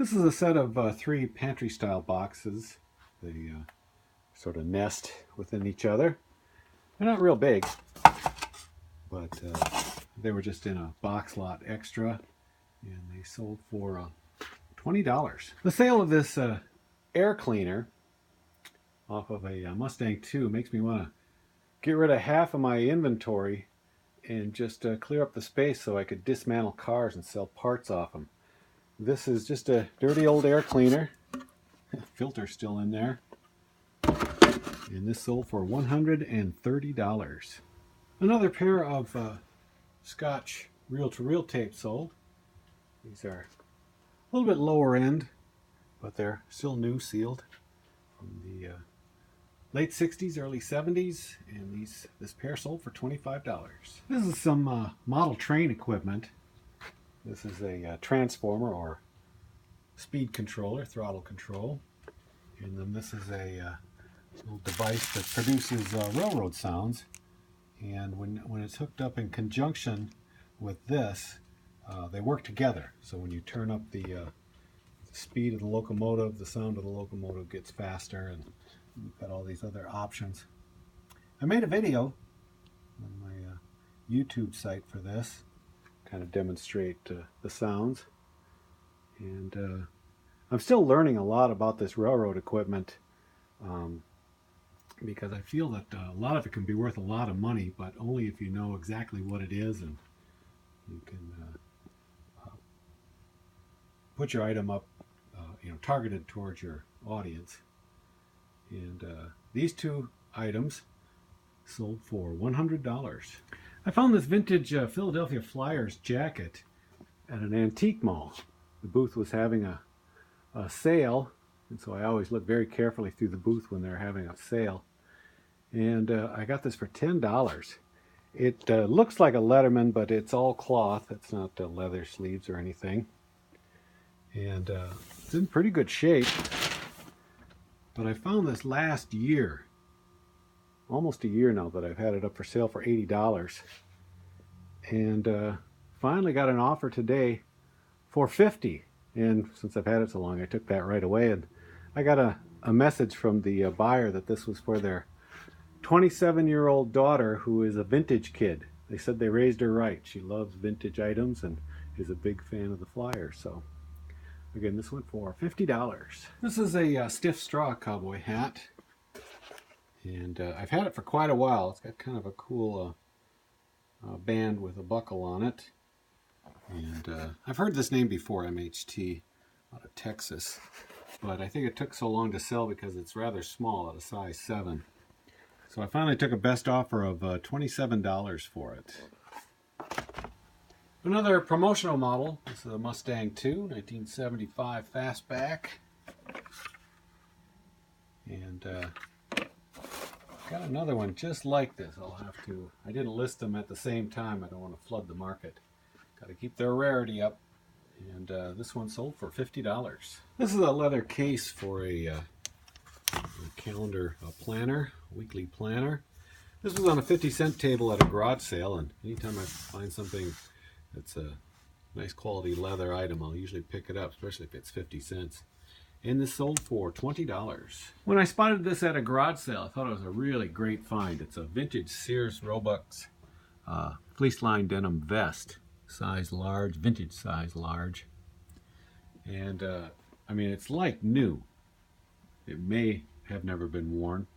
This is a set of 3 pantry style boxes. They sort of nest within each other. They're not real big, but they were just in a box lot extra, and they sold for $20. The sale of this air cleaner off of a Mustang 2 makes me want to get rid of half of my inventory and just clear up the space so I could dismantle cars and sell parts off them. This is just a dirty old air cleaner. Filter's still in there. And this sold for $130. Another pair of Scotch reel-to-reel tape sold. These are a little bit lower end, but they're still new, sealed from the late 60s, early 70s, and this pair sold for $25. This is some model train equipment. This is a transformer or speed controller, throttle control, and then this is a little device that produces railroad sounds. And when it's hooked up in conjunction with this, they work together. So when you turn up the speed of the locomotive, the sound of the locomotive gets faster, and you've got all these other options. I made a video on my YouTube site for this, kind of demonstrate the sounds. And I'm still learning a lot about this railroad equipment, because I feel that a lot of it can be worth a lot of money, but only if you know exactly what it is and you can put your item up, targeted towards your audience. And these 2 items sold for $100. I found this vintage Philadelphia Flyers jacket at an antique mall. The booth was having a sale, and so I always look very carefully through the booth when they're having a sale. And I got this for $10. It looks like a Letterman, but it's all cloth. It's not leather sleeves or anything. And it's in pretty good shape. But I found this last year, almost a year now, that I've had it up for sale for $80. And finally got an offer today for $50. And since I've had it so long, I took that right away. And I got a message from the buyer that this was for their 27-year-old daughter, who is a vintage kid. They said they raised her right. She loves vintage items and is a big fan of the Flyers. So again, this went for $50. This is a stiff straw cowboy hat, and I've had it for quite a while. It's got kind of a cool band with a buckle on it. And I've heard this name before, MHT, out of Texas, but I think it took so long to sell because it's rather small, at a size 7. So I finally took a best offer of $27 for it. Another promotional model. This is a Mustang 2, 1975 Fastback. And got another one just like this. I didn't list them at the same time. I don't want to flood the market. Got to keep their rarity up. And this one sold for $50. This is a leather case for a calendar planner, weekly planner. This was on a 50-cent table at a garage sale, and anytime I find something that's a nice quality leather item, I'll usually pick it up, especially if it's 50 cents. And this sold for $20. When I spotted this at a garage sale, I thought it was a really great find. It's a vintage Sears Roebuck's fleece lined denim vest, size large, vintage size large. And I mean, it's like new. It may have never been worn.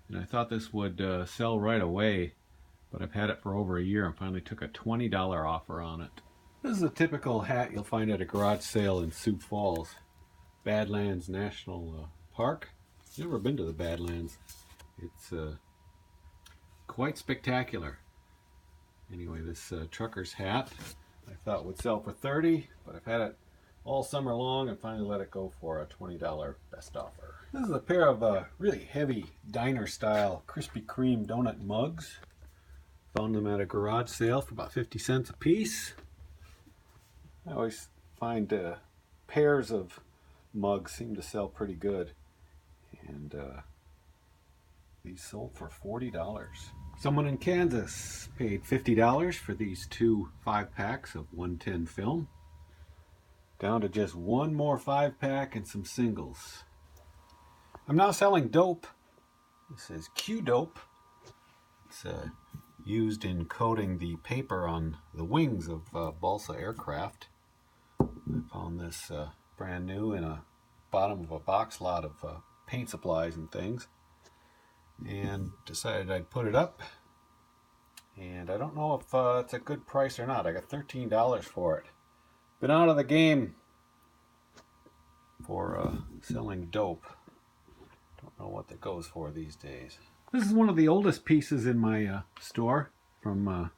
And I thought this would sell right away, but I've had it for over a year and finally took a $20 offer on it. This is a typical hat you'll find at a garage sale in Sioux Falls, Badlands National Park. Never been to the Badlands. It's quite spectacular. Anyway, this trucker's hat I thought would sell for $30, but I've had it all summer long and finally let it go for a $20 best offer. This is a pair of really heavy diner style Krispy Kreme donut mugs. Found them at a garage sale for about 50 cents a piece. I always find pairs of mugs seem to sell pretty good, and these sold for $40. Someone in Kansas paid $50 for these 2 5-packs of 110 film. down to just one more 5-pack and some singles. I'm now selling dope. This is Q-dope. It's used in coating the paper on the wings of balsa aircraft. I found this brand new in a bottom of a box lot of paint supplies and things, and decided I'd put it up. And I don't know if it's a good price or not. I got $13 for it. Been out of the game for selling dope. Don't know what that goes for these days. This is one of the oldest pieces in my store from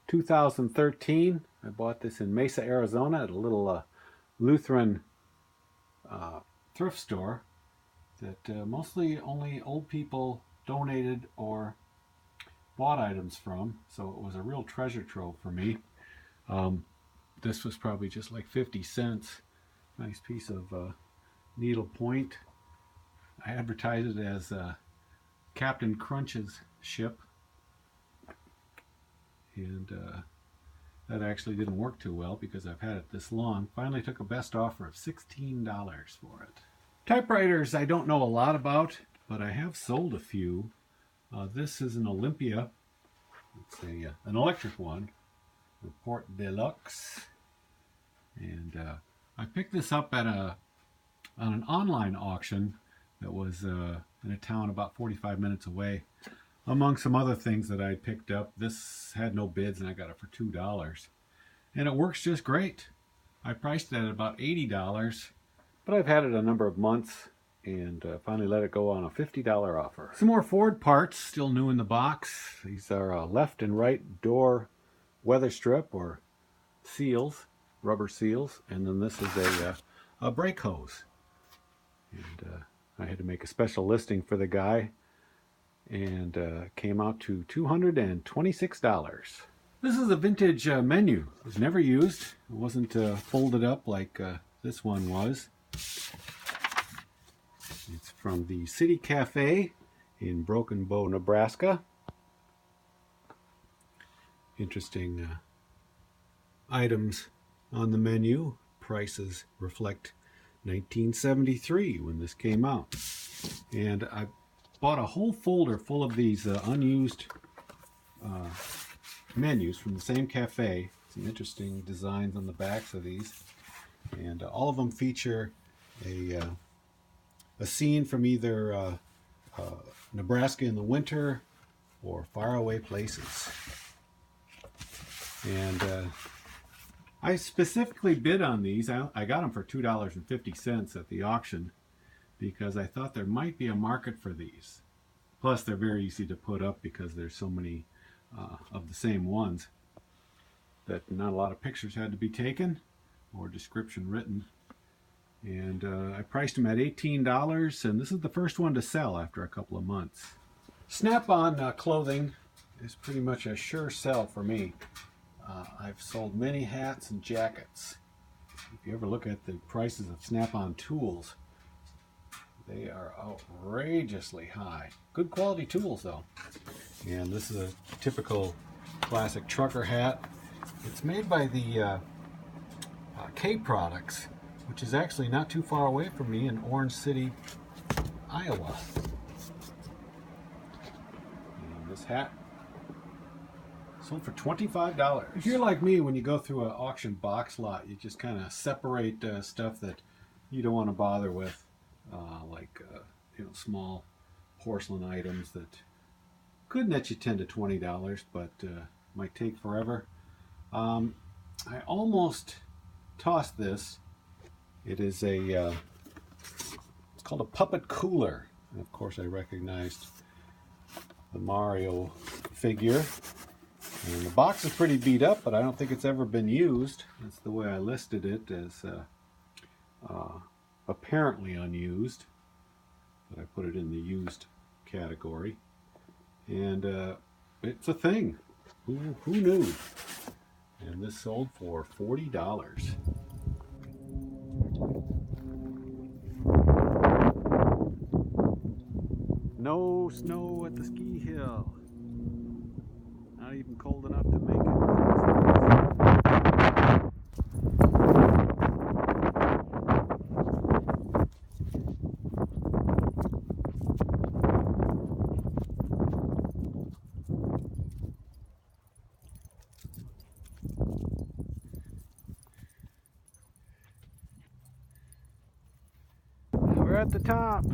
2013. I bought this in Mesa, Arizona at a little Lutheran thrift store that mostly only old people donated or bought items from, so it was a real treasure trove for me. This was probably just like 50 cents. Nice piece of needlepoint. I advertised it as Captain Crunch's ship, and that actually didn't work too well because I've had it this long. Finally took a best offer of $16 for it. Typewriters I don't know a lot about, but I have sold a few. This is an Olympia. It's an electric one, Report Deluxe, and I picked this up at on an online auction that was in a town about 45 minutes away. Among some other things that I picked up, this had no bids and I got it for $2, and it works just great. I priced it at about $80, but I've had it a number of months and finally let it go on a $50 offer. Some more Ford parts, still new in the box. These are left and right door weather strip or seals, rubber seals, and then this is a brake hose. And I had to make a special listing for the guy, and came out to $226. This is a vintage menu. It was never used. It wasn't folded up like this one was. It's from the City Cafe in Broken Bow, Nebraska. Interesting items on the menu. Prices reflect 1973 when this came out. And I bought a whole folder full of these unused menus from the same cafe. Some interesting designs on the backs of these. And all of them feature a scene from either Nebraska in the winter or faraway places. And I specifically bid on these. I got them for $2.50 at the auction because I thought there might be a market for these. Plus, they're very easy to put up because there's so many of the same ones that not a lot of pictures had to be taken or description written. And I priced them at $18, and this is the first one to sell after a couple of months. Snap-on clothing is pretty much a sure sell for me. I've sold many hats and jackets. If you ever look at the prices of Snap-on tools, they are outrageously high. Good quality tools though. And this is a typical classic trucker hat. It's made by the K Products, which is actually not too far away from me in Orange City, Iowa. And this hat sold for $25. If you're like me, when you go through an auction box lot, you just kind of separate stuff that you don't want to bother with, like small porcelain items that could net you $10 to $20, but might take forever. I almost tossed this. It is it's called a puppet cooler. And of course, I recognized the Mario figure. And the box is pretty beat up, but I don't think it's ever been used. That's the way I listed it, as apparently unused. But I put it in the used category. And it's a thing. Who knew? And this sold for $40. No snow at the ski hill. Not even cold enough to make it. at the top.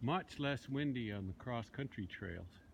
Much less windy on the cross-country trails.